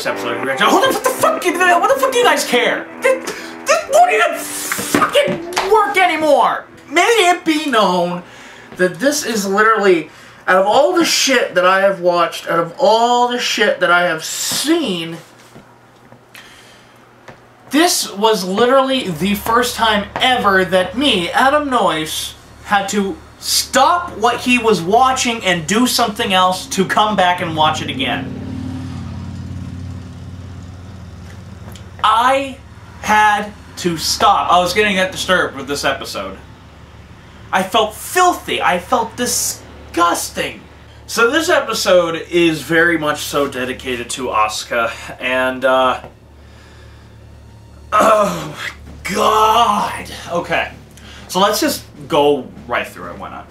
first episode, what the fuck do you guys care? This won't even fucking work anymore! May it be known that this is literally, out of all the shit that I have watched, out of all the shit that I have seen, this was literally the first time ever that me, Adam Noyce, had to stop what he was watching and do something else to come back and watch it again. I had to stop. I was getting that disturbed with this episode. I felt filthy. I felt disgusting. So this episode is very much so dedicated to Asuka, and oh my god! Okay, so let's just go right through it, why not?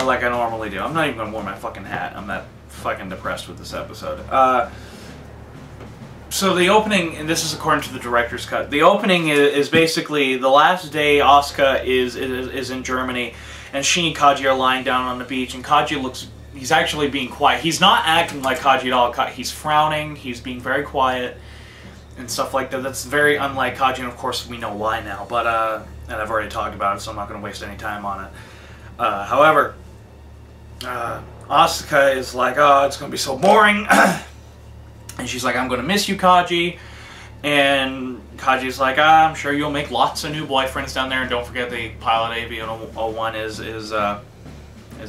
Like I normally do. I'm not even gonna wear my fucking hat. I'm that fucking depressed with this episode. So the opening, and this is according to the director's cut, the opening is basically the last day Asuka is in Germany, and she and Kaji are lying down on the beach, and Kaji looks, he's actually being quiet. He's not acting like Kaji at all. He's frowning, he's being very quiet, and stuff like that. That's very unlike Kaji, and of course we know why now, but, and I've already talked about it, so I'm not going to waste any time on it. However, Asuka is like, oh, it's going to be so boring. And she's like, I'm going to miss you, Kaji. And Kaji's like, I'm sure you'll make lots of new boyfriends down there. And don't forget the pilot AV-01 is a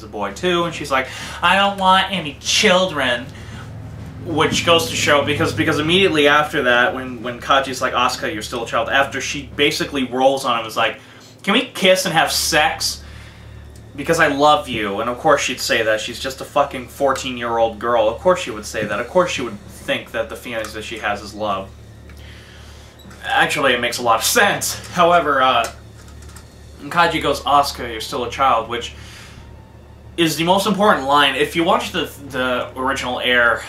boy, too. And she's like, I don't want any children. Which goes to show, because immediately after that, when Kaji's like, Asuka, you're still a child, after she basically rolls on him, is like, can we kiss and have sex? Because I love you. And of course she'd say that. She's just a fucking 14-year-old girl. Of course she would say that. Of course she would think that the feelings that she has is love. Actually, it makes a lot of sense. However, Kaji goes, Asuka, you're still a child, which is the most important line. If you watch the original Air,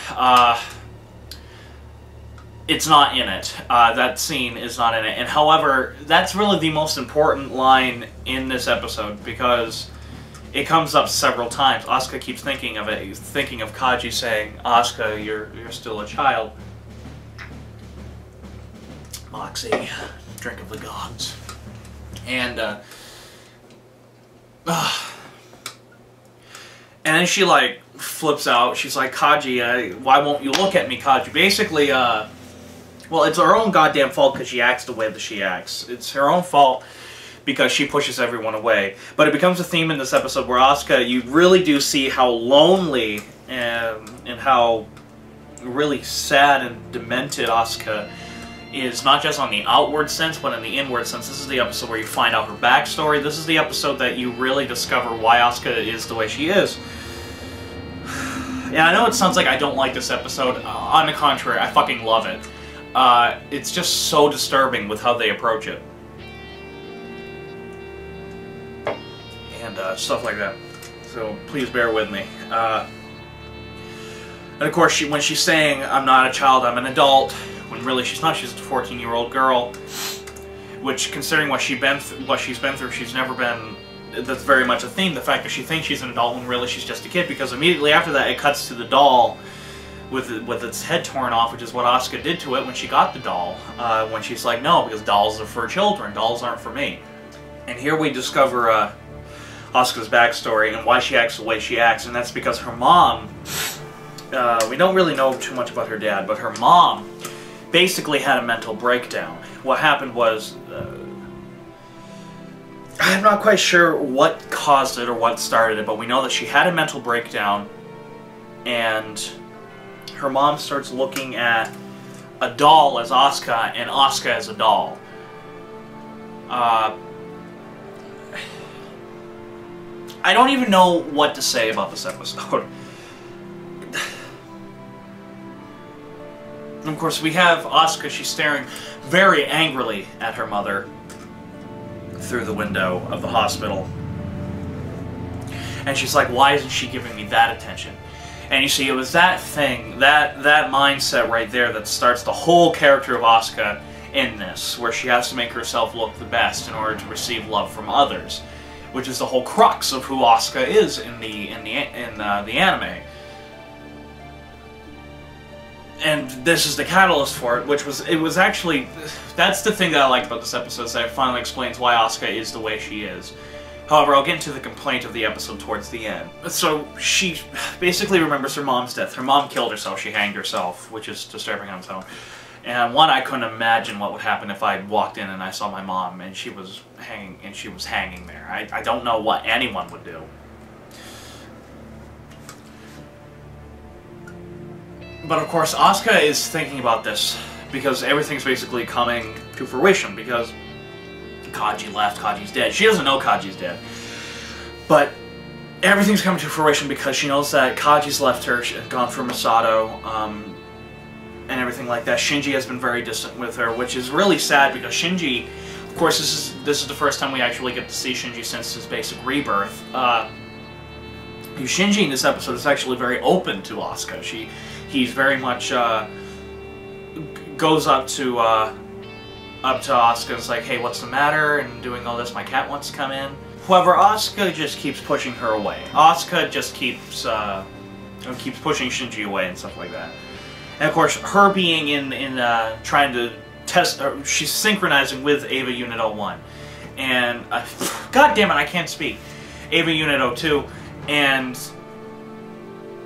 it's not in it. That scene is not in it. And however, that's really the most important line in this episode, because it comes up several times. Asuka keeps thinking of it, thinking of Kaji saying, Asuka, you're still a child. Moxie, drink of the gods. And, and then she, like, flips out. She's like, Kaji, why won't you look at me, Kaji? Basically, well, it's her own goddamn fault because she acts the way that she acts. It's her own fault because she pushes everyone away. But it becomes a theme in this episode where Asuka, you really do see how lonely and how really sad and demented Asuka is, not just on the outward sense, but in the inward sense. This is the episode where you find out her backstory. This is the episode that you really discover why Asuka is the way she is. Yeah, I know it sounds like I don't like this episode. On the contrary, I fucking love it. It's just so disturbing with how they approach it. And stuff like that. So please bear with me. And of course, when she's saying, I'm not a child, I'm an adult, when really she's not, she's a 14-year-old girl. Which, considering what she's been through, she's never been... That's very much a theme, the fact that she thinks she's an adult when really she's just a kid, because immediately after that it cuts to the doll with its head torn off, which is what Asuka did to it when she got the doll. When she's like, no, because dolls are for children, dolls aren't for me. And here we discover Asuka's backstory and why she acts the way she acts, and that's because her mom, we don't really know too much about her dad, but her mom basically had a mental breakdown. What happened was, I'm not quite sure what caused it or what started it, but we know that she had a mental breakdown, and her mom starts looking at a doll as Asuka and Asuka as a doll. I don't even know what to say about this episode. And of course, we have Asuka, she's staring very angrily at her mother through the window of the hospital. And she's like, why isn't she giving me that attention? And you see, it was that thing, that mindset right there that starts the whole character of Asuka in this, where she has to make herself look the best in order to receive love from others, which is the whole crux of who Asuka is in the anime. And this is the catalyst for it, it was actually, that's the thing that I liked about this episode, is that it finally explains why Asuka is the way she is. However, I'll get into the complaint of the episode towards the end. So, she basically remembers her mom's death. Her mom killed herself, she hanged herself, which is disturbing on its own. And one, I couldn't imagine what would happen if I walked in and I saw my mom and she was hanging there. I don't know what anyone would do. But of course, Asuka is thinking about this because everything's basically coming to fruition because Kaji left, Kaji's dead. She doesn't know Kaji's dead. But everything's coming to fruition because she knows that Kaji's left her, gone for Misato, and everything like that. Shinji has been very distant with her, which is really sad because Shinji, of course, this is the first time we actually get to see Shinji since his basic rebirth. Shinji in this episode is actually very open to Asuka. He's very much goes up to Asuka and is like, hey, what's the matter? And doing all this, my cat wants to come in. However, Asuka just keeps pushing her away. Asuka just keeps pushing Shinji away and stuff like that. And of course, her being in trying to test, she's synchronizing with Eva Unit 01. And, god damn it, I can't speak. Eva Unit 02. And,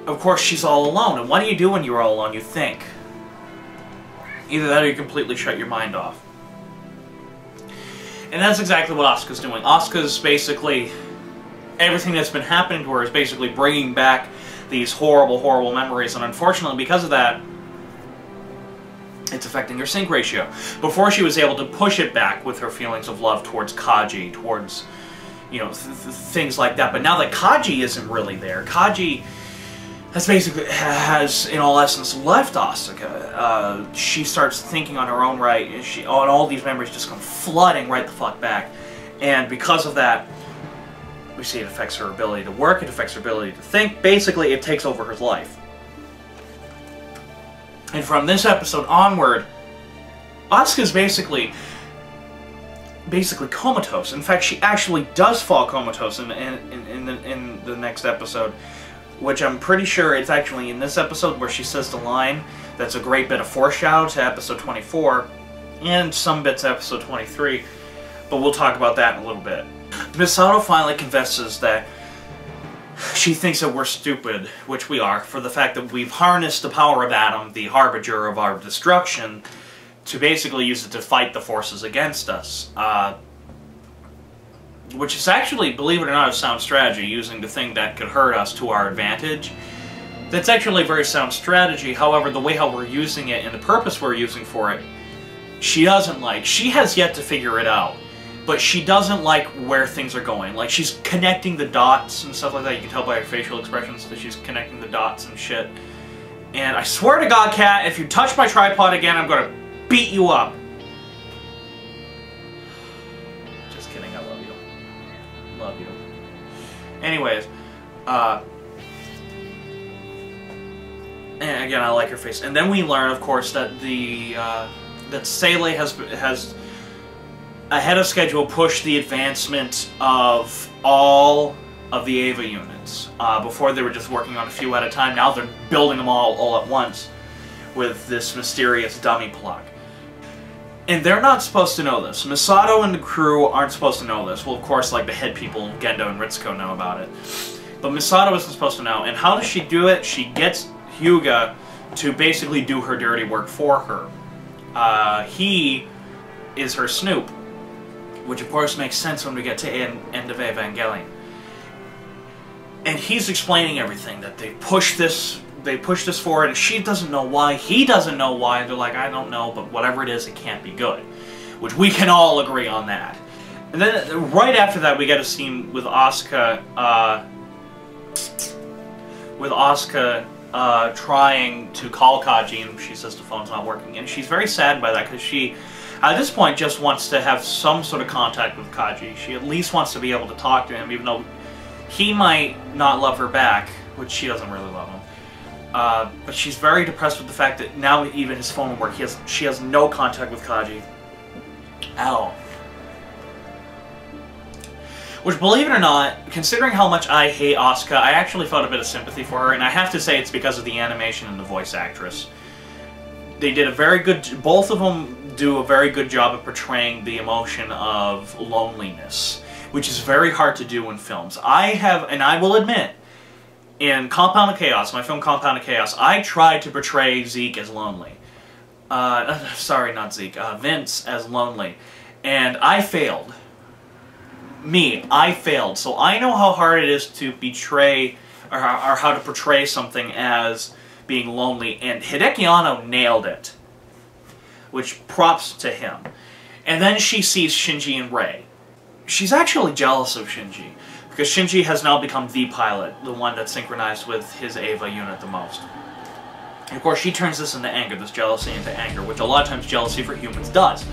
of course, she's all alone. And what do you do when you're all alone? You think. Either that or you completely shut your mind off. And that's exactly what Asuka's doing. Asuka's basically, everything that's been happening to her is basically bringing back these horrible, horrible memories. And unfortunately, because of that, it's affecting her sync ratio. Before, she was able to push it back with her feelings of love towards Kaji, towards, you know, things like that. But now that Kaji isn't really there, Kaji has in all essence left Asuka. She starts thinking on her own right, and all these memories just come flooding right the fuck back. And because of that, we see it affects her ability to work, it affects her ability to think. Basically, it takes over her life. And from this episode onward, Asuka's basically comatose. In fact, she actually does fall comatose in the next episode, which I'm pretty sure it's actually in this episode where she says the line that's a great bit of foreshadow to episode 24, and some bits of episode 23, but we'll talk about that in a little bit. Misato finally confesses that she thinks that we're stupid, which we are, for the fact that we've harnessed the power of Adam, the harbinger of our destruction, to basically use it to fight the forces against us. Which is actually, believe it or not, a sound strategy, using the thing that could hurt us to our advantage. That's actually a very sound strategy. However, the way how we're using it and the purpose we're using for it, she doesn't like. She has yet to figure it out. But she doesn't like where things are going. Like, she's connecting the dots and stuff like that. You can tell by her facial expressions that she's connecting the dots and shit. And I swear to God, Cat, if you touch my tripod again, I'm gonna beat you up. Just kidding, I love you. Love you. Anyways, and again, I like her face. And then we learn, of course, that that Seele has ahead of schedule pushed the advancement of all of the Eva units. Before they were just working on a few at a time, now they're building them all at once with this mysterious dummy plug. And they're not supposed to know this. Misato and the crew aren't supposed to know this. Well, of course, like the head people, Gendo and Ritsuko, know about it. But Misato isn't supposed to know. And how does she do it? She gets Hyuga to basically do her dirty work for her. He is her snoop. Which of course makes sense when we get to end of Evangelion. And he's explaining everything, that they push this forward, and she doesn't know why, he doesn't know why, they're like, I don't know, but whatever it is, it can't be good. Which we can all agree on that. And then, right after that, we get a scene with Asuka, trying to call Kaji, and she says the phone's not working, and she's very sad by that, because she, at this point, just wants to have some sort of contact with Kaji. She at least wants to be able to talk to him, even though he might not love her back, which she doesn't really love him. But she's very depressed with the fact that now even his phone won't work. She has no contact with Kaji at all. Which, believe it or not, considering how much I hate Asuka, I actually felt a bit of sympathy for her, and I have to say it's because of the animation and the voice actress. they did a very good, both of them do a very good job of portraying the emotion of loneliness, which is very hard to do in films. And I will admit, in Compound of Chaos, my film Compound of Chaos, I tried to portray Zeke as lonely. Sorry, not Zeke, Vince as lonely. And I failed. I failed. So I know how hard it is to betray, or how to portray something as being lonely, and Hideki Anno nailed it. Which, props to him. And then she sees Shinji and Rei. She's actually jealous of Shinji, because Shinji has now become the pilot, the one that's synchronized with his Eva unit the most. And of course, she turns this into anger, this jealousy into anger, which a lot of times jealousy for humans does.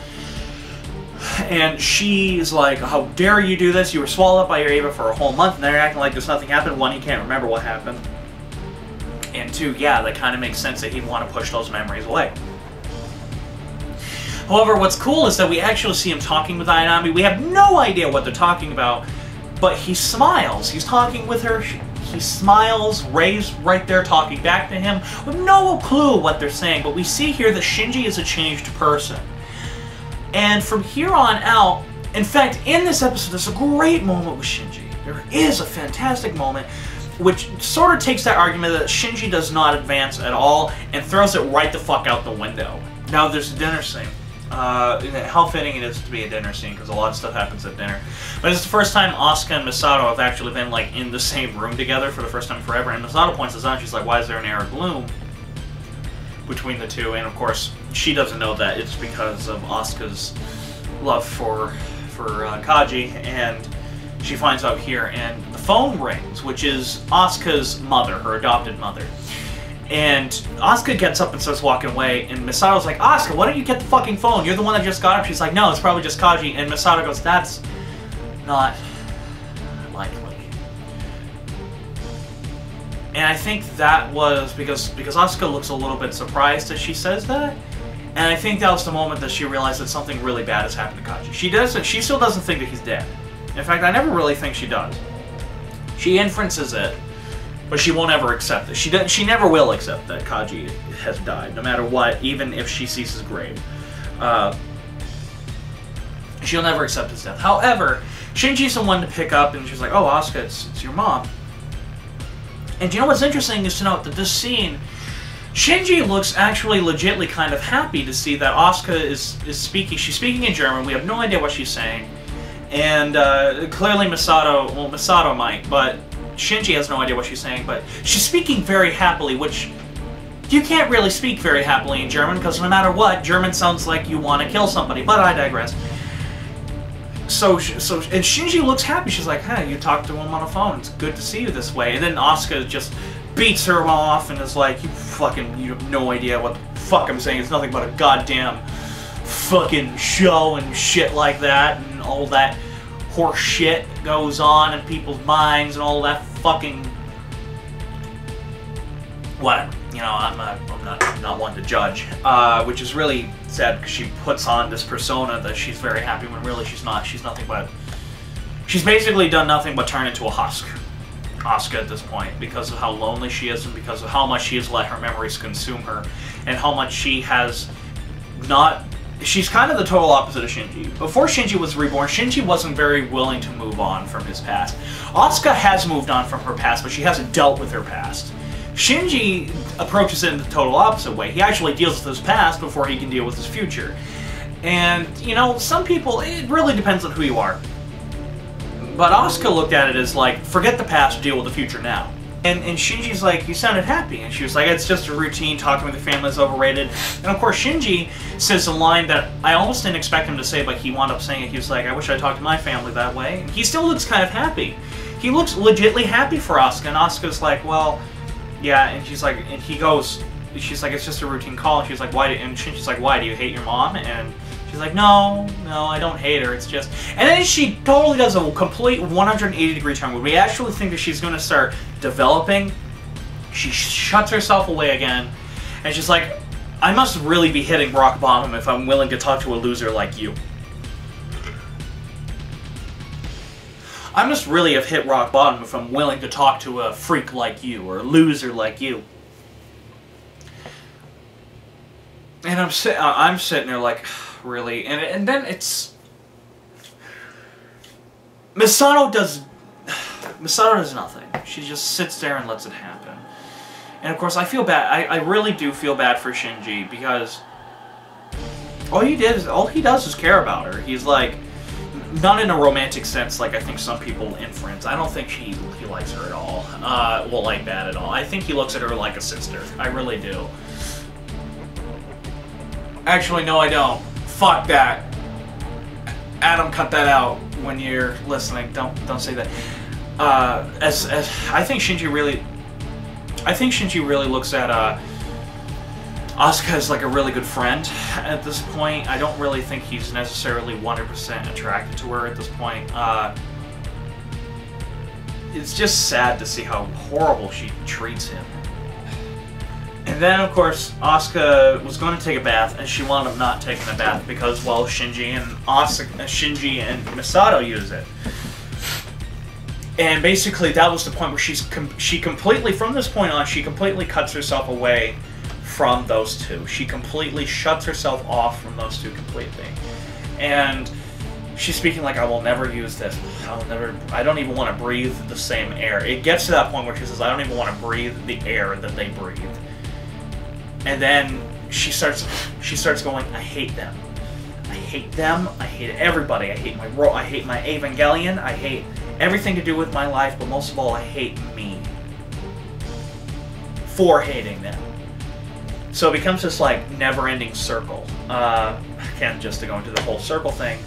And she's like, how dare you do this? You were swallowed up by your Eva for a whole month, and they're acting like there's nothing happened. One, he can't remember what happened. And two, yeah, that kind of makes sense that he'd want to push those memories away. However, what's cool is that we actually see him talking with Ayanami. We have no idea what they're talking about, but he smiles. He's talking with her. He smiles. Rei's right there talking back to him. We have no clue what they're saying, but we see here that Shinji is a changed person. And from here on out, in fact, in this episode, there's a great moment with Shinji. There is a fantastic moment, which sort of takes that argument that Shinji does not advance at all and throws it right the fuck out the window. Now, there's a dinner scene. How fitting it is to be a dinner scene, because a lot of stuff happens at dinner. But it's the first time Asuka and Misato have actually been, like, in the same room together for the first time forever, and Misato points this out. She's like, why is there an air of gloom between the two? And of course, she doesn't know that it's because of Asuka's love for Kaji, and she finds out here, and the phone rings, which is Asuka's mother, her adopted mother. And Asuka gets up and starts walking away, and Misato's like, Asuka, why don't you get the fucking phone? You're the one that just got up. She's like, no, it's probably just Kaji. And Misato goes, that's not likely. And I think that was because Asuka looks a little bit surprised as she says that. And I think that was the moment that she realized that something really bad has happened to Kaji. She still doesn't think that he's dead. In fact, I never really think she does. She inferences it, but she won't ever accept it. She never will accept that Kaji has died, no matter what, even if she sees his grave. She'll never accept his death. However, Shinji's the one to pick up, and she's like, oh, Asuka, it's your mom. And you know what's interesting is to note that this scene, Shinji looks actually legitly kind of happy to see that Asuka is speaking. She's speaking in German. We have no idea what she's saying. And clearly Misato might, but Shinji has no idea what she's saying, but she's speaking very happily, which you can't really speak very happily in German, because no matter what, German sounds like you want to kill somebody, but I digress. And Shinji looks happy. She's like, hey, you talked to him on the phone. It's good to see you this way. And then Asuka just beats her off and is like, you have no idea what the fuck I'm saying. It's nothing but a goddamn fucking show and shit like that, and all that horse shit goes on in people's minds and all that fucking whatever. You know, I'm not one to judge, which is really sad, because she puts on this persona that she's very happy when really she's not. She's nothing but, she's basically done nothing but turn into a husk, Asuka, at this point, because of how lonely she is and because of how much she has let her memories consume her, and how much she has not. She's kind of the total opposite of Shinji. Before Shinji was reborn, Shinji wasn't very willing to move on from his past. Asuka has moved on from her past, but she hasn't dealt with her past. Shinji approaches it in the total opposite way. He actually deals with his past before he can deal with his future. And, you know, some people, it really depends on who you are. But Asuka looked at it as like, forget the past, deal with the future now. And Shinji's like, you sounded happy. And she was like, it's just a routine, talking with your family is overrated. And of course, Shinji says a line that I almost didn't expect him to say, but he wound up saying it. He was like, I wish I talked to my family that way. And he still looks kind of happy. He looks legitly happy for Asuka. And Asuka's like, well, yeah. And she's like, and he goes, she's like, it's just a routine call. And she's like, why? And Shinji's like, why? Do you hate your mom? And she's like, no, I don't hate her, it's just... And then she totally does a complete 180-degree turn, where we actually think that she's going to start developing. She shuts herself away again, and she's like, I must really be hitting rock bottom if I'm willing to talk to a loser like you. I must really have hit rock bottom if I'm willing to talk to a freak like you, or a loser like you. And I'm sitting there like, really? And then it's... Misato does nothing. She just sits there and lets it happen. And of course, I feel bad. I really do feel bad for Shinji, because all he does is care about her. He's like, not in a romantic sense like I think some people inference. I don't think he likes her at all. Well, like that at all. I think he looks at her like a sister. I really do. Actually, no, I don't. Fuck that. Adam, cut that out when you're listening. Don't say that. As I think Shinji really looks at Asuka as like a really good friend at this point. I don't really think he's necessarily 100% attracted to her at this point. It's just sad to see how horrible she treats him. And then, of course, Asuka was going to take a bath, and she wound up not taking a bath because, well, Shinji and Misato use it. And basically, that was the point where she completely, from this point on, she completely cuts herself away from those two. She completely shuts herself off from those two completely. And she's speaking like, I will never use this. I don't even want to breathe the same air. It gets to that point where she says, I don't even want to breathe the air that they breathe. And then she starts going, I hate them. I hate them. I hate everybody. I hate my Evangelion. I hate everything to do with my life, but most of all, I hate me for hating them. So it becomes this like never-ending circle. Again, just to go into the whole circle thing,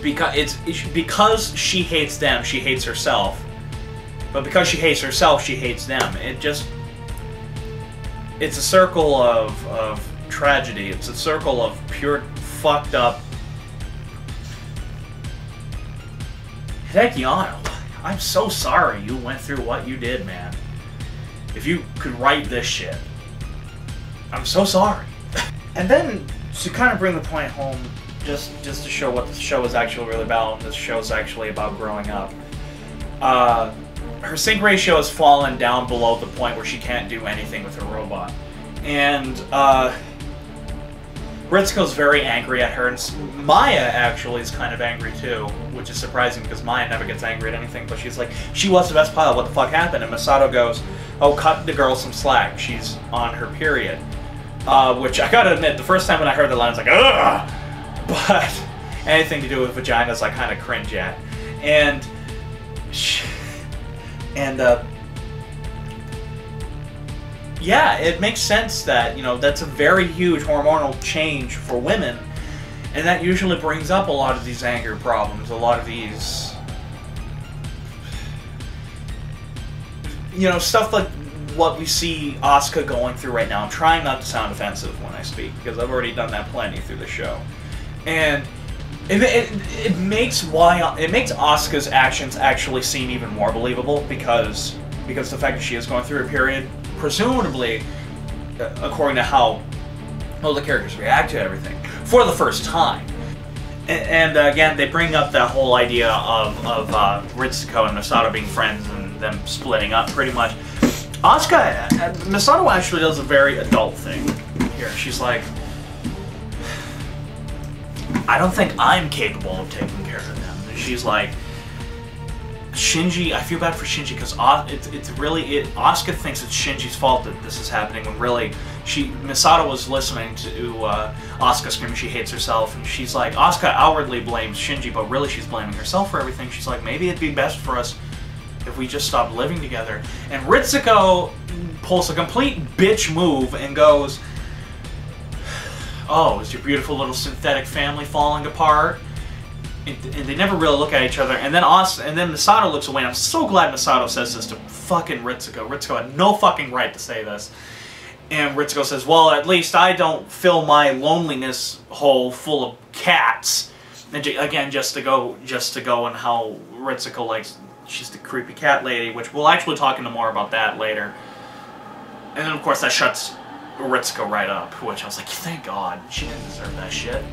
because she hates them, she hates herself. But because she hates herself, she hates them. It's a circle of tragedy. It's a circle of pure fucked up. Hideki, I'm so sorry you went through what you did, man. If you could write this shit, I'm so sorry. And then, to kind of bring the point home, just to show what the show is actually really about, and this show is actually about growing up, her sync ratio has fallen down below the point where she can't do anything with her robot. And Ritsuko's very angry at her, and Maya actually is kind of angry too, which is surprising because Maya never gets angry at anything, but she's like, she was the best pilot, what the fuck happened? And Misato goes, oh, cut the girl some slack, she's on her period. Which I gotta admit, the first time when I heard the line, I was like, ugh! But anything to do with vaginas I kind of cringe at. Yeah, it makes sense that, you know, that's a very huge hormonal change for women, and that usually brings up a lot of these anger problems, a lot of these, you know, stuff like what we see Asuka going through right now. I'm trying not to sound offensive when I speak, because I've already done that plenty through the show. And it makes Asuka's actions actually seem even more believable, because the fact that she is going through a period, presumably, according to how the characters react to everything, for the first time. And again, they bring up that whole idea of Ritsuko and Misato being friends and them splitting up, pretty much. Misato actually does a very adult thing here. She's like, I don't think I'm capable of taking care of them. And she's like, Shinji, I feel bad for Shinji because Asuka thinks it's Shinji's fault that this is happening, when really Misato was listening to Asuka screaming she hates herself, and she's like, Asuka outwardly blames Shinji, but really she's blaming herself for everything. She's like, maybe it'd be best for us if we just stopped living together. And Ritsuko pulls a complete bitch move and goes, oh, is your beautiful little synthetic family falling apart? And they never really look at each other. And then Misato looks away, and I'm so glad Misato says this to fucking Ritsuko. Ritsuko had no fucking right to say this. And Ritsuko says, well, at least I don't fill my loneliness hole full of cats. And again, just to go and how Ritsuko likes, she's the creepy cat lady, which we'll actually talk into more about that later. And then, of course, that shuts Ritsuko right up, which I was like, thank God, she didn't deserve that shit.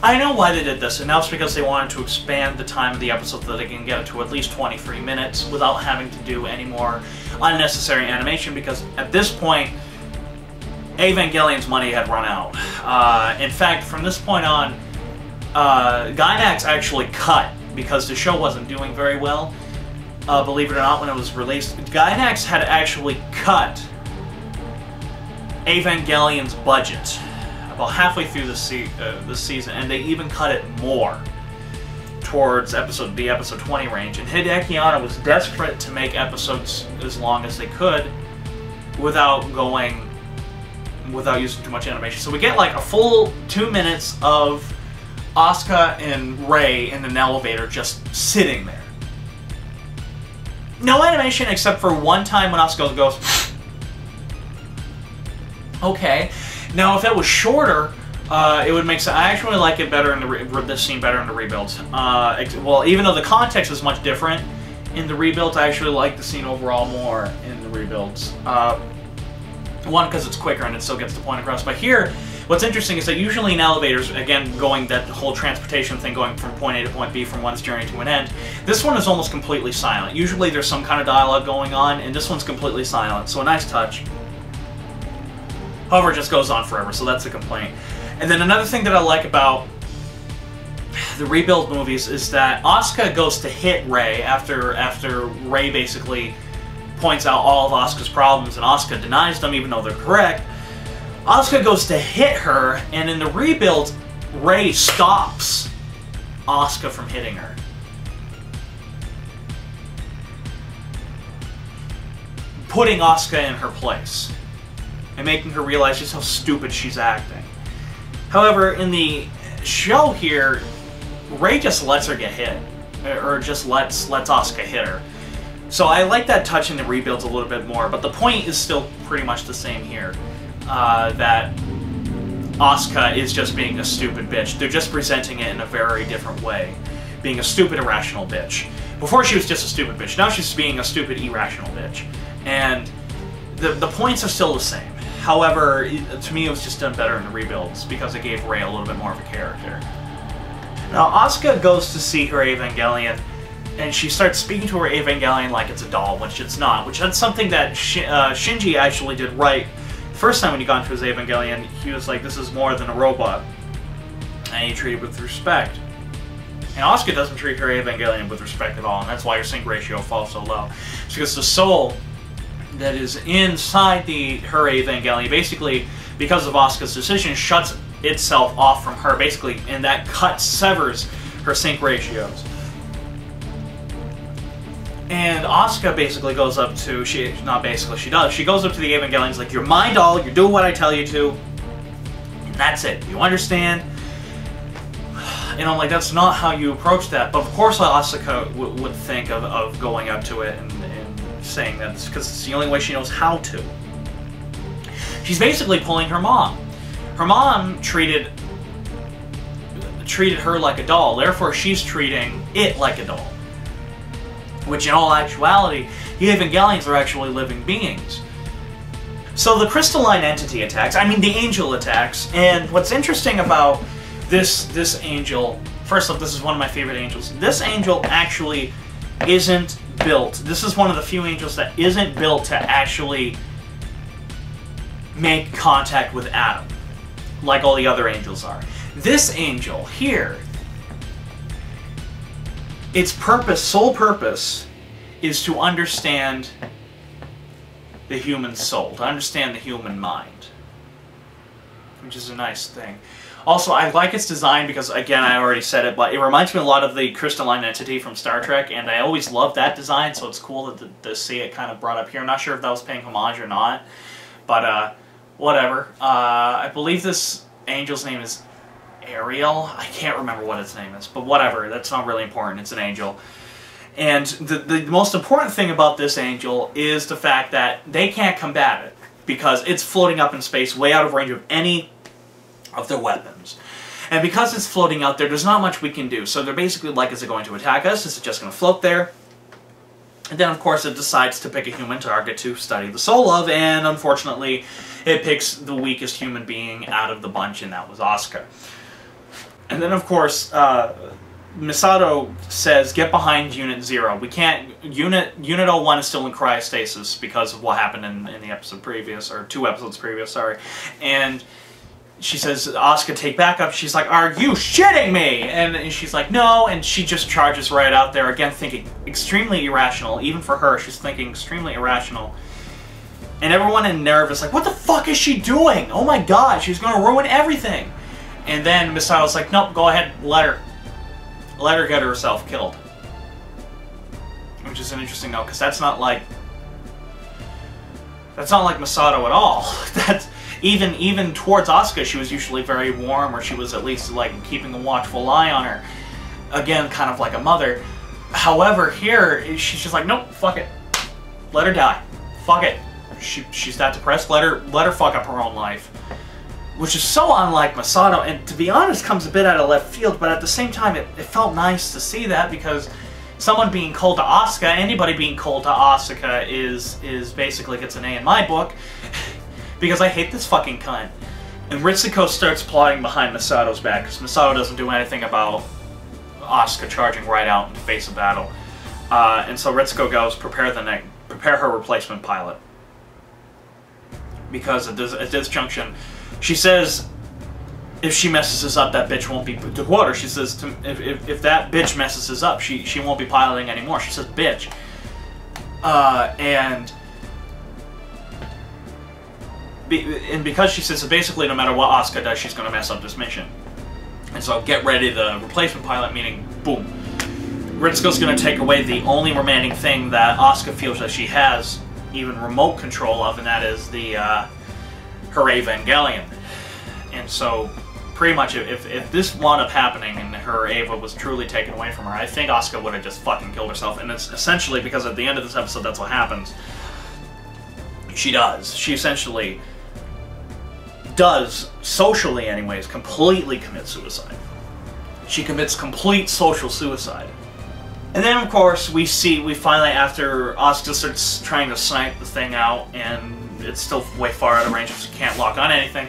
I know why they did this, and that's because they wanted to expand the time of the episode so that they can get it to at least 23 minutes without having to do any more unnecessary animation, because at this point, Evangelion's money had run out. In fact, from this point on, Gainax actually cut, because the show wasn't doing very well, believe it or not, when it was released. Gainax had actually cut Evangelion's budget about halfway through the season, and they even cut it more towards the episode 20 range. And Hideaki Anno was desperate to make episodes as long as they could without using too much animation. So we get like a full 2 minutes of Asuka and Rei in an elevator just sitting there. No animation except for one time when Asuka goes, okay. Now, if it was shorter, it would make sense. I actually like it better in this scene better in the rebuilds. Well, even though the context is much different in the rebuilds, I actually like the scene overall more in the rebuilds. One, because it's quicker and it still gets the point across. But here, what's interesting is that usually in elevators, again, going that whole transportation thing, going from point A to point B, from one's journey to an end, this one is almost completely silent. Usually there's some kind of dialogue going on, and this one's completely silent. So a nice touch. However, it just goes on forever, so that's a complaint. And then another thing that I like about the rebuild movies is that Asuka goes to hit Rei after Rei basically points out all of Asuka's problems, and Asuka denies them even though they're correct. Asuka goes to hit her, and in the rebuild, Rei stops Asuka from hitting her. Putting Asuka in her place and making her realize just how stupid she's acting. However, in the show here, Rei just lets her get hit, or just lets Asuka hit her. So I like that touch in the rebuilds a little bit more, but the point is still pretty much the same here. That Asuka is just being a stupid bitch. They're just presenting it in a very different way. Being a stupid, irrational bitch. Before she was just a stupid bitch. Now she's being a stupid, irrational bitch. And the points are still the same. However, to me it was just done better in the rebuilds because it gave Rei a little bit more of a character. Now, Asuka goes to see her Evangelion, and she starts speaking to her Evangelion like it's a doll, which it's not. Which that's something that Shinji actually did right. The first time when he got into his Evangelion, he was like, this is more than a robot. And he treated it with respect. And Asuka doesn't treat her Evangelion with respect at all, and that's why her sync ratio falls so low. It's because the soul that is inside her Evangelion, basically, because of Asuka's decision, shuts itself off from her, basically, and that severs her sync ratios. And Asuka basically goes up to, she goes up to the Evangelions like, you're my doll, you're doing what I tell you to, and that's it, you understand? And I'm like, that's not how you approach that. But of course Asuka would think of going up to it and saying that, because it's the only way she knows how to. She's basically pulling her mom. Her mom treated her like a doll, therefore she's treating it like a doll. Which in all actuality, the Evangelions are actually living beings. So the crystalline entity attacks, I mean the angel attacks, and what's interesting about this angel, first off, this is one of my favorite angels. This angel actually isn't built. This is one of the few angels that isn't built to actually make contact with Adam, like all the other angels are. This angel here, its sole purpose, is to understand the human soul, to understand the human mind, which is a nice thing. Also, I like its design because, again, I already said it, but it reminds me a lot of the crystalline entity from Star Trek, and I always loved that design, so it's cool to see it kind of brought up here. I'm not sure if that was paying homage or not, but whatever. I believe this angel's name is Ariel. I can't remember what its name is, but whatever. That's not really important. It's an angel. And the most important thing about this angel is the fact that they can't combat it because it's floating up in space way out of range of any of their weapons. And because it's floating out there, there's not much we can do. So they're basically like, is it going to attack us? Is it just going to float there? And then, of course, it decides to pick a human target to study the soul of, and unfortunately, it picks the weakest human being out of the bunch, and that was Asuka. And then, of course, Misato says, get behind Unit 0. We can't... Unit 01 is still in cryostasis because of what happened in the episode previous, or 2 episodes previous, sorry. And she says, Asuka, take backup. She's like, are you shitting me? And she's like, no, and she just charges right out there, again thinking extremely irrational. Even for her, she's thinking extremely irrational. And everyone in nerve is like, what the fuck is she doing? Oh my god, she's gonna ruin everything. And then Misato's like, nope, go ahead, let her get herself killed. Which is an interesting note, because that's not like Misato at all. That's even towards Asuka, she was usually very warm, or she was at least like keeping a watchful eye on her. Again, kind of like a mother. However, here she's just like, nope, fuck it, let her die, fuck it. She's that depressed. Let her fuck up her own life. Which is so unlike Misato, and to be honest, comes a bit out of left field, but at the same time, it felt nice to see that, because someone being cold to Asuka, anybody being cold to Asuka is basically gets an A in my book, because I hate this fucking cunt. And Ritsuko starts plotting behind Misato's back, because Misato doesn't do anything about Asuka charging right out into face of battle. And so Ritsuko goes, prepare her replacement pilot. Because at this junction, she says, if she messes this up, that bitch won't be... To quote her, she says, if that bitch messes this up, she won't be piloting anymore. She says, bitch. And because she says, so basically, no matter what Asuka does, she's going to mess up this mission. And so, get ready, the replacement pilot, meaning, boom. Ritsuko's going to take away the only remaining thing that Asuka feels that she has even remote control of, and that is her Evangelion. And so, pretty much, if this wound up happening and her Eva was truly taken away from her, I think Asuka would have just fucking killed herself. And it's essentially because at the end of this episode, that's what happens. She does. She essentially does, socially anyways, completely commit suicide. She commits complete social suicide. And then, of course, we finally, after Asuka starts trying to snipe the thing out, and it's still way far out of range, so she can't lock on anything,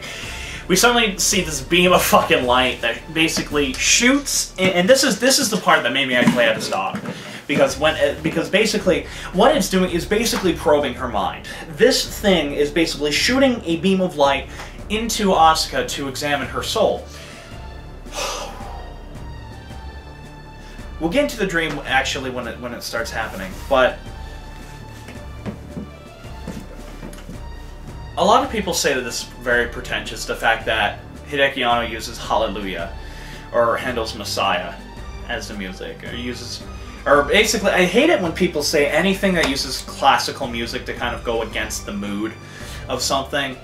we suddenly see this beam of fucking light that basically shoots, and this is the part that made me actually have to stop. Because basically, what it's doing is basically probing her mind. This thing is basically shooting a beam of light into Asuka to examine her soul. We'll get into the dream, actually, when it starts happening, but a lot of people say that this is very pretentious, the fact that Hideki Anno uses Hallelujah, or Handel's Messiah, as the music, or basically, I hate it when people say anything that uses classical music to kind of go against the mood of something,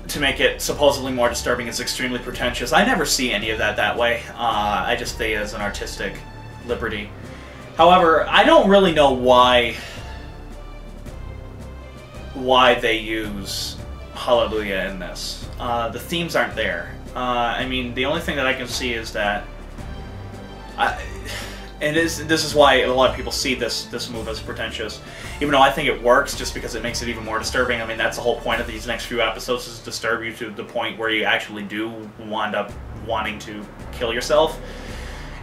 to make it supposedly more disturbing. Is extremely pretentious. I never see any of that way. I just see it as an artistic liberty. However, I don't really know why they use Hallelujah in this. The themes aren't there. I mean, the only thing that I can see is that this is why a lot of people see this move as pretentious, even though I think it works just because it makes it even more disturbing. I mean, that's the whole point of these next few episodes, is to disturb you to the point where you actually do wind up wanting to kill yourself.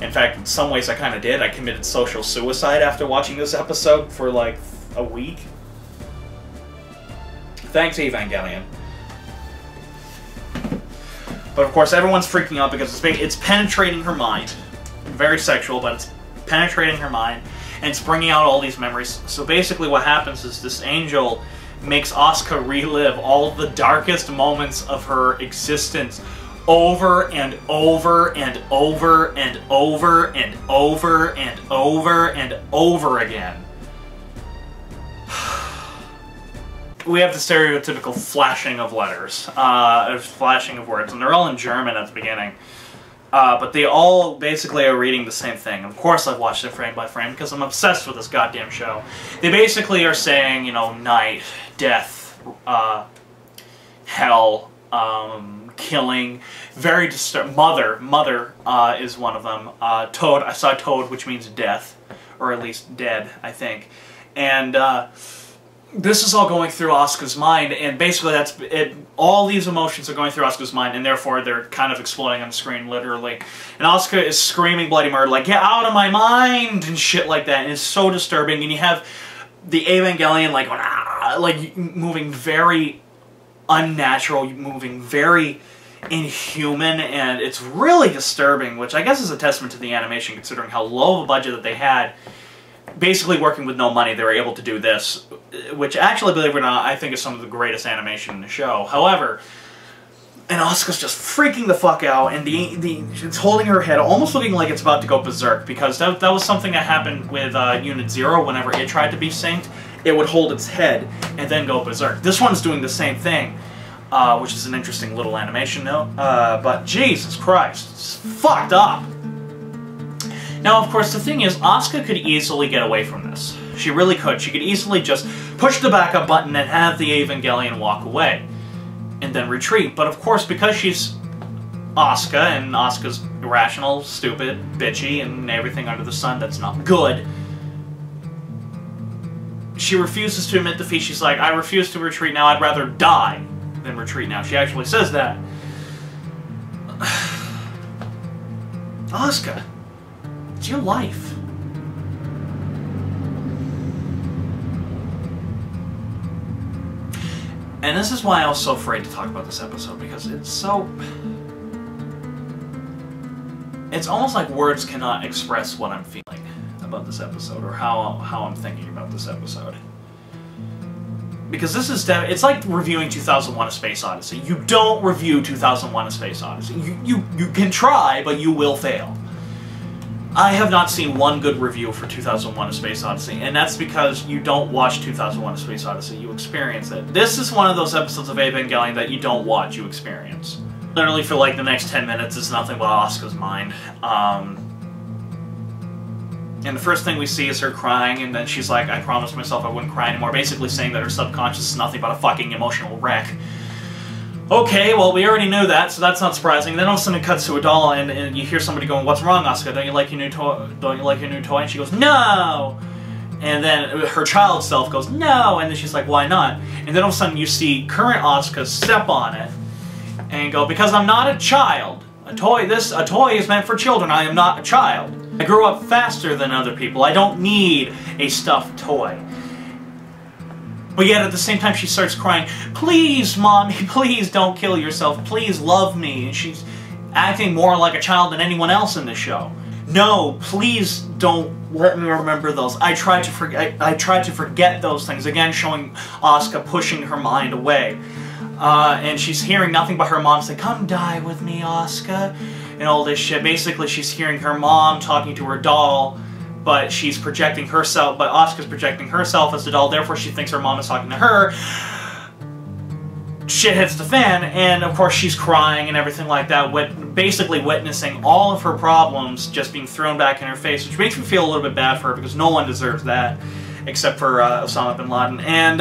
In fact, in some ways I kind of did. I committed social suicide after watching this episode for like a week. Thanks, Evangelion. But of course, everyone's freaking out because it's penetrating her mind. Very sexual, but it's penetrating her mind, and it's bringing out all these memories. So basically what happens is this angel makes Asuka relive all of the darkest moments of her existence over and over and over and over and over and over and over again. We have the stereotypical flashing of letters, flashing of words, and they're all in German at the beginning. But they all basically are reading the same thing. Of course I've watched it frame by frame because I'm obsessed with this goddamn show. They basically are saying, you know, night, death, hell, killing, very disturbing. Mother is one of them. Toad, I saw Toad, which means death, or at least dead, I think. And this is all going through Asuka's mind, and basically that's it. All these emotions are going through Asuka's mind, and therefore they're kind of exploding on the screen, literally. And Asuka is screaming bloody murder, like, get out of my mind, and shit like that, and it's so disturbing. And you have the Evangelion, like, like moving very unnatural, moving very inhuman, and it's really disturbing, which I guess is a testament to the animation, considering how low of a budget that they had. Basically working with no money, they were able to do this, which actually, believe it or not, I think is some of the greatest animation in the show. However, and Asuka's just freaking the fuck out, and it's holding her head, almost looking like it's about to go berserk, because that was something that happened with Unit 0. Whenever it tried to be synced, it would hold its head and then go berserk. This one's doing the same thing, which is an interesting little animation note, but Jesus Christ, it's fucked up. Now, of course, the thing is, Asuka could easily get away from this. She really could. She could easily just push the backup button and have the Evangelion walk away, and then retreat. But of course, because she's Asuka, and Asuka's irrational, stupid, bitchy, and everything under the sun that's not good, she refuses to admit defeat. She's like, I refuse to retreat now. I'd rather die than retreat now. She actually says that. Asuka. It's your life. And this is why I was so afraid to talk about this episode, because it's so... It's almost like words cannot express what I'm feeling about this episode, or how I'm thinking about this episode. Because this is... It's like reviewing 2001: A Space Odyssey. You don't review 2001: A Space Odyssey. You can try, but you will fail. I have not seen one good review for 2001: A Space Odyssey, and that's because you don't watch 2001: A Space Odyssey, you experience it. This is one of those episodes of Evangelion that you don't watch, you experience. Literally for like the next 10 minutes is nothing but Asuka's mind. And the first thing we see is her crying, and then she's like, I promised myself I wouldn't cry anymore, basically saying that her subconscious is nothing but a fucking emotional wreck. Okay, well, we already knew that, so that's not surprising. Then all of a sudden it cuts to a doll, and you hear somebody going, what's wrong, Asuka? Don't you like your new toy? Don't you like your new toy? And she goes, no! And then her child self goes, no! And then she's like, why not? And then all of a sudden you see current Asuka step on it, and go, because I'm not a child. A toy is meant for children. I am not a child. I grew up faster than other people. I don't need a stuffed toy. But yet at the same time she starts crying, please, Mommy, please don't kill yourself. Please love me. And she's acting more like a child than anyone else in the show. No, please don't let me remember those. I tried to forget those things. Again, showing Asuka pushing her mind away. And she's hearing nothing but her mom say, come die with me, Asuka. And all this shit. Basically, she's hearing her mom talking to her doll, but she's projecting herself, but Asuka's projecting herself as the doll, therefore she thinks her mom is talking to her. Shit hits the fan, and of course she's crying and everything like that, basically witnessing all of her problems just being thrown back in her face, which makes me feel a little bit bad for her, because no one deserves that, except for Osama bin Laden and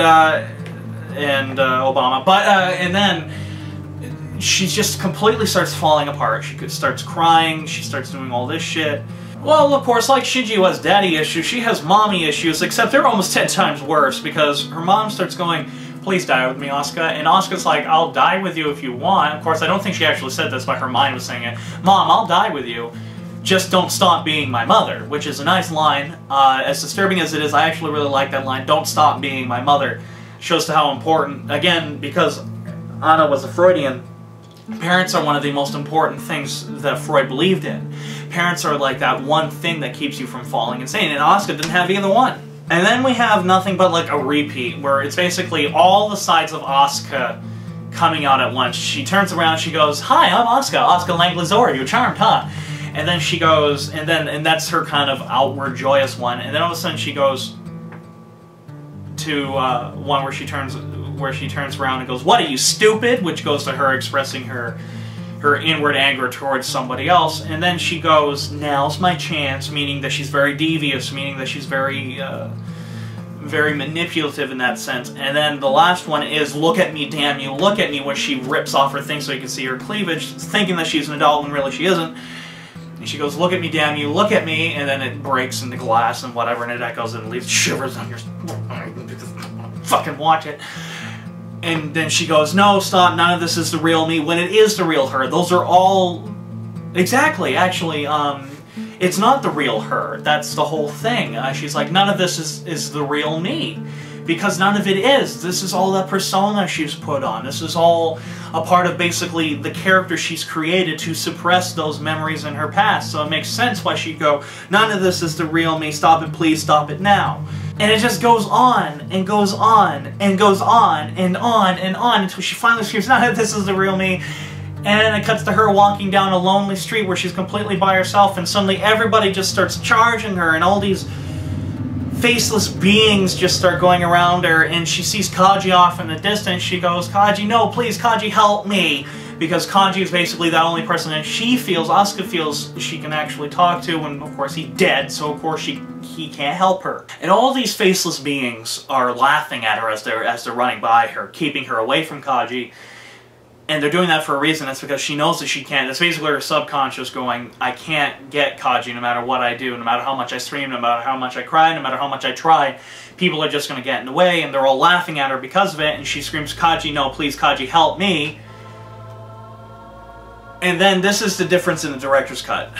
Obama. And then she just completely starts falling apart. She starts crying, she starts doing all this shit. Well, of course, like Shinji has daddy issues, she has mommy issues, except they're almost 10 times worse, because her mom starts going, please die with me, Asuka, and Asuka's like, I'll die with you if you want. Of course, I don't think she actually said this, but her mind was saying it. Mom, I'll die with you, just don't stop being my mother, which is a nice line. As disturbing as it is, I actually really like that line, don't stop being my mother. Shows to how important, again, because Anna was a Freudian, parents are one of the most important things that Freud believed in. Parents are like that one thing that keeps you from falling insane, and Asuka didn't have either one. And then we have nothing but like a repeat, where it's basically all the sides of Asuka coming out at once. She turns around, she goes, hi, I'm Asuka, Asuka Langlazor, you're charmed, huh? And then she goes, and that's her kind of outward joyous one, and then all of a sudden she goes to one where she turns around and goes, what, are you stupid? Which goes to her expressing her inward anger towards somebody else, and then she goes, now's my chance, meaning that she's very devious, meaning that she's very manipulative in that sense. And then the last one is, look at me, damn you, look at me, when she rips off her thing so you can see her cleavage, thinking that she's an adult when really she isn't. And she goes, look at me, damn you, look at me, and then it breaks into glass and whatever, and it echoes and leaves shivers on your... fucking watch it. And then she goes, no, stop, none of this is the real me, when it is the real her. Those are all... Exactly, actually, it's not the real her. That's the whole thing. She's like, none of this is the real me. Because none of it is. This is all that persona she's put on. This is all a part of basically the character she's created to suppress those memories in her past. So it makes sense why she'd go, none of this is the real me, stop it please, stop it now. And it just goes on, and goes on, and goes on, and on, and on, until she finally screams, none of this is the real me. And then it cuts to her walking down a lonely street where she's completely by herself, and suddenly everybody just starts charging her, and all these faceless beings just start going around her, and she sees Kaji off in the distance. She goes, Kaji, no, please, Kaji, help me. Because Kaji is basically the only person that she feels, Asuka feels, she can actually talk to, and of course he's dead, so of course he can't help her. And all these faceless beings are laughing at her as they're running by her, keeping her away from Kaji. And they're doing that for a reason. It's because she knows that she can't. It's basically her subconscious going, I can't get Kaji no matter what I do, no matter how much I scream, no matter how much I cry, no matter how much I try. People are just going to get in the way, and they're all laughing at her because of it, and she screams, Kaji, no, please, Kaji, help me. And then this is the difference in the director's cut.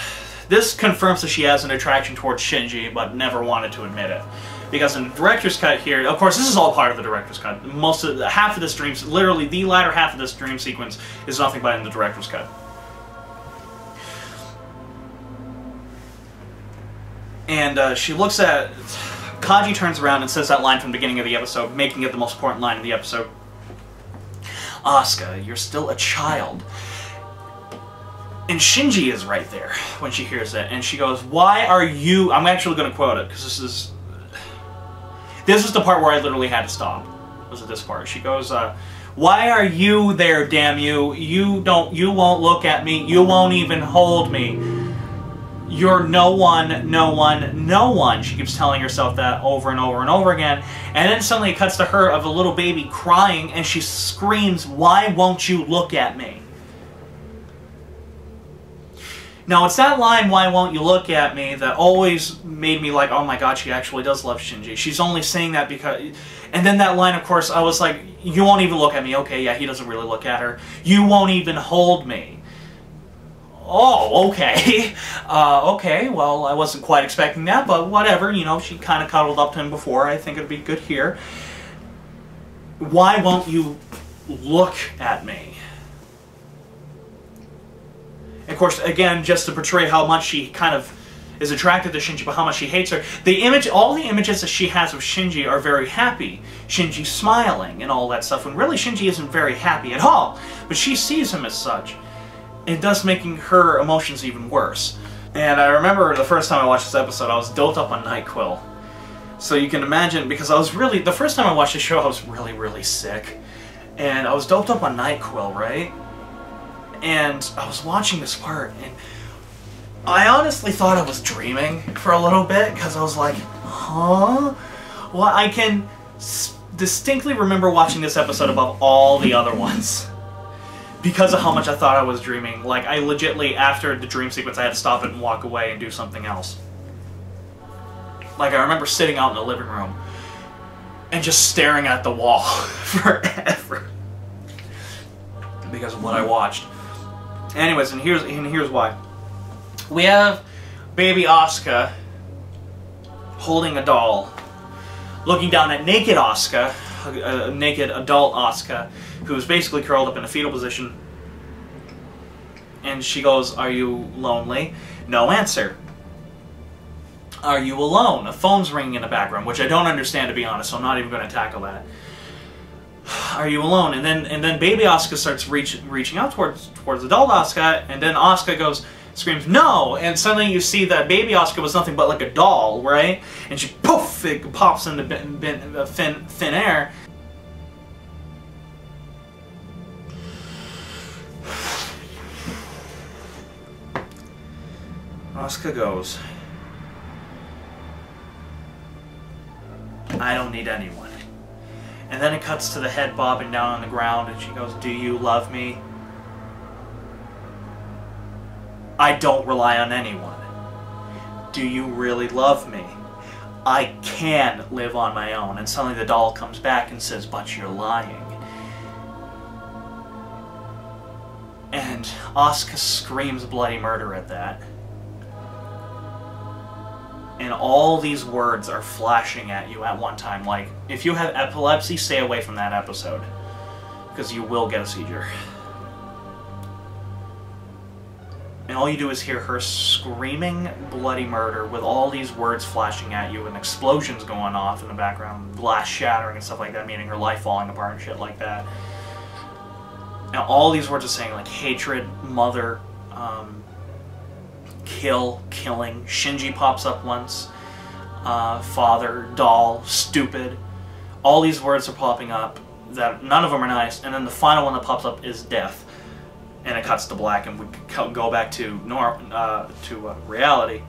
This confirms that she has an attraction towards Shinji, but never wanted to admit it. Because in the director's cut here, of course this is all part of the director's cut. Half of this dream, literally the latter half of this dream sequence is nothing but in the director's cut. And she looks at... Kaji turns around and says that line from the beginning of the episode, making it the most important line in the episode. Asuka, you're still a child. And Shinji is right there when she hears it, and she goes, why are you... I'm actually going to quote it, because this is the part where I literally had to stop. Was it this part? She goes, why are you there, damn you? You won't look at me. You won't even hold me. You're no one, no one, no one. She keeps telling herself that over and over and over again. And then suddenly it cuts to her of a little baby crying, and she screams, why won't you look at me? Now, it's that line, why won't you look at me, that always made me like, oh my god, she actually does love Shinji. She's only saying that because... And then that line, of course, I was like, you won't even look at me. Okay, yeah, he doesn't really look at her. You won't even hold me. Oh, okay. Okay, well, I wasn't quite expecting that, but whatever. You know, she kind of cuddled up to him before. I think it'd be good here. Why won't you look at me? Of course, again, just to portray how much she kind of is attracted to Shinji, but how much she hates her. All the images that she has of Shinji are very happy. Shinji smiling and all that stuff, when really Shinji isn't very happy at all. But she sees him as such, and thus making her emotions even worse. And I remember the first time I watched this episode, I was doped up on NyQuil. So you can imagine, because I was really, the first time I watched the show, I was really, really sick. And I was doped up on NyQuil, right? And I was watching this part, and I honestly thought I was dreaming for a little bit, because I was like, huh? Well, I can distinctly remember watching this episode above all the other ones, because of how much I thought I was dreaming. Like, I legitly, after the dream sequence, I had to stop it and walk away and do something else. Like, I remember sitting out in the living room, and just staring at the wall forever, because of what I watched. Anyways, and here's why. We have baby Asuka holding a doll, looking down at naked Asuka, a naked adult Asuka, who's basically curled up in a fetal position. And she goes, are you lonely? No answer. Are you alone? A phone's ringing in the background, which I don't understand, to be honest, so I'm not even going to tackle that. Are you alone? And then baby Asuka starts reaching out towards adult Asuka, and then Asuka screams no, and suddenly you see that baby Asuka was nothing but like a doll, right? And she poof, it pops into thin air. Asuka goes, I don't need anyone. And then it cuts to the head bobbing down on the ground, and she goes, do you love me? I don't rely on anyone. Do you really love me? I can live on my own. And suddenly the doll comes back and says, but you're lying. And Asuka screams bloody murder at that. And all these words are flashing at you at one time. Like, if you have epilepsy, stay away from that episode, because you will get a seizure. And all you do is hear her screaming bloody murder with all these words flashing at you and explosions going off in the background, glass shattering and stuff like that, meaning her life falling apart and shit like that. And all these words are saying, like, hatred, mother, killing. Shinji pops up once. Father, doll, stupid. All these words are popping up that none of them are nice. And then the final one that pops up is death. And it cuts to black, and we go back to reality.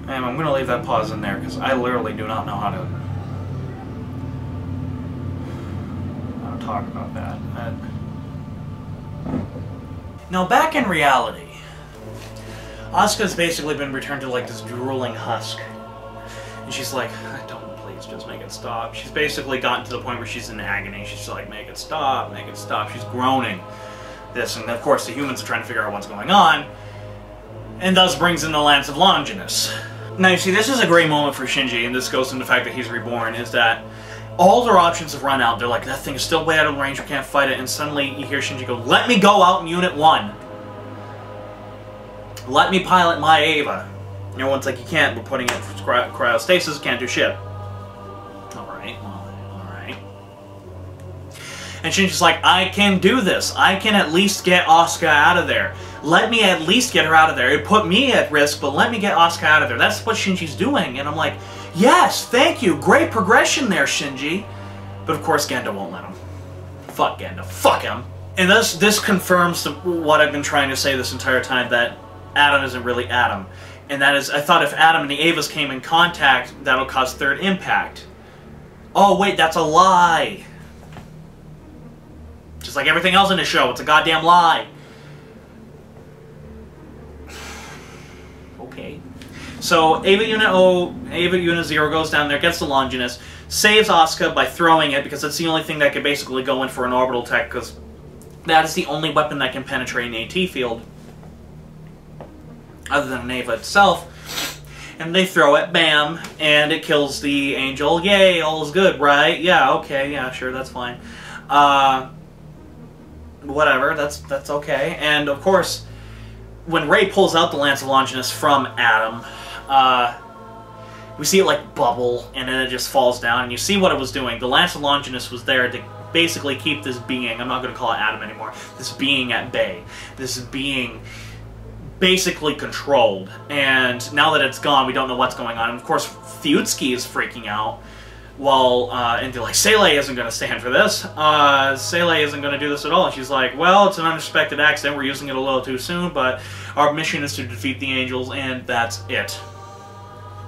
And I'm going to leave that pause in there because I literally do not know how to talk about that. Now, back in reality, Asuka's basically been returned to like this drooling husk. And she's like, don't, please, just make it stop. She's basically gotten to the point where she's in agony. She's like, make it stop, make it stop. She's groaning this, and of course the humans are trying to figure out what's going on, and thus brings in the Lance of Longinus. Now, you see, this is a great moment for Shinji, and this goes into the fact that he's reborn, is that all their options have run out. They're like, that thing is still way out of range, we can't fight it, and suddenly you hear Shinji go, let me go out in Unit 1. Let me pilot my Eva. And everyone's like, you can't, we're putting it in cryostasis, can't do shit. Alright, well, alright. And Shinji's like, I can do this. I can at least get Asuka out of there. Let me at least get her out of there. It put me at risk, but let me get Asuka out of there. That's what Shinji's doing. And I'm like, yes, thank you. Great progression there, Shinji. But of course, Gendo won't let him. Fuck Gendo. Fuck him. And this confirms what I've been trying to say this entire time, that Adam isn't really Adam. And that is, I thought if Adam and the Evas came in contact, that'll cause third impact. Oh, wait, that's a lie. Just like everything else in the show, it's a goddamn lie. Okay. So, Eva Unit 0 goes down there, gets the Longinus, saves Asuka by throwing it, because it's the only thing that could basically go in for an orbital tech, because that is the only weapon that can penetrate an AT field, other than an Eva itself. And they throw it, bam, and it kills the angel. Yay, all is good, right? Yeah, okay, yeah, sure, that's fine. Whatever, that's okay. And, of course, when Rey pulls out the Lance of Longinus from Adam, we see it like bubble, and then it just falls down, and you see what it was doing. The Lance of Longinus was there to basically keep this being, I'm not going to call it Adam anymore, this being at bay. This being basically controlled. And now that it's gone, we don't know what's going on. And of course, Fiutsuki is freaking out. While, and they're like, Seele isn't going to stand for this. Seele isn't going to do this at all. And she's like, well, it's an unexpected accident. We're using it a little too soon, but our mission is to defeat the angels, and that's it.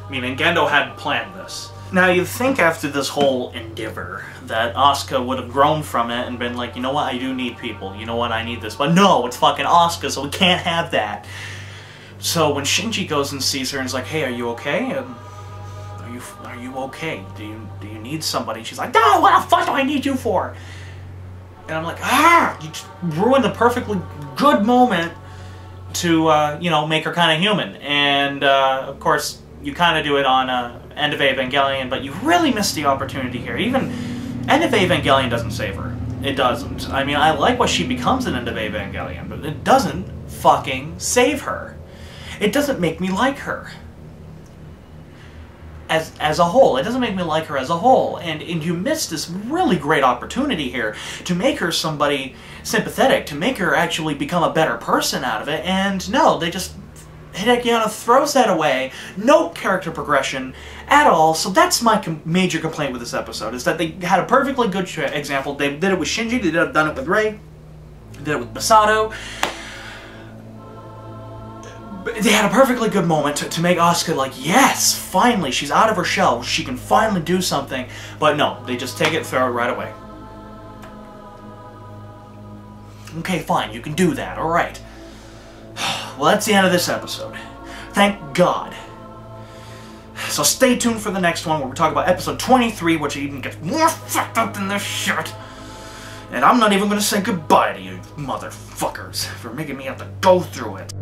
Meaning, Gendo had planned this. Now, you'd think after this whole endeavor that Asuka would have grown from it and been like, you know what, I do need people. You know what, I need this. But no, it's fucking Asuka, so we can't have that. So when Shinji goes and sees her and is like, hey, are you okay? And are you okay? Do you need somebody? And she's like, no, what the fuck do I need you for? And I'm like, you just ruined the perfectly good moment to, you know, make her kind of human. And, of course, you kind of do it on End of Evangelion, but you really missed the opportunity here. Even End of Evangelion doesn't save her. It doesn't. I mean, I like what she becomes in End of Evangelion, but it doesn't fucking save her. It doesn't make me like her. As a whole. It doesn't make me like her as a whole. And you missed this really great opportunity here to make her somebody sympathetic, to make her actually become a better person out of it, and no, they just Hidekiano throws that away. No character progression at all. So that's my major complaint with this episode, is that they had a perfectly good example. They did it with Shinji, they done it with Rey, they did it with Masato. They had a perfectly good moment to make Asuka like, yes, finally, she's out of her shell. She can finally do something. But no, they just take it and throw it right away. Okay, fine, you can do that, alright. Well, that's the end of this episode. Thank God. So stay tuned for the next one where we talk about episode 23, which even gets more fucked up than this shit. And I'm not even going to say goodbye to you motherfuckers for making me have to go through it.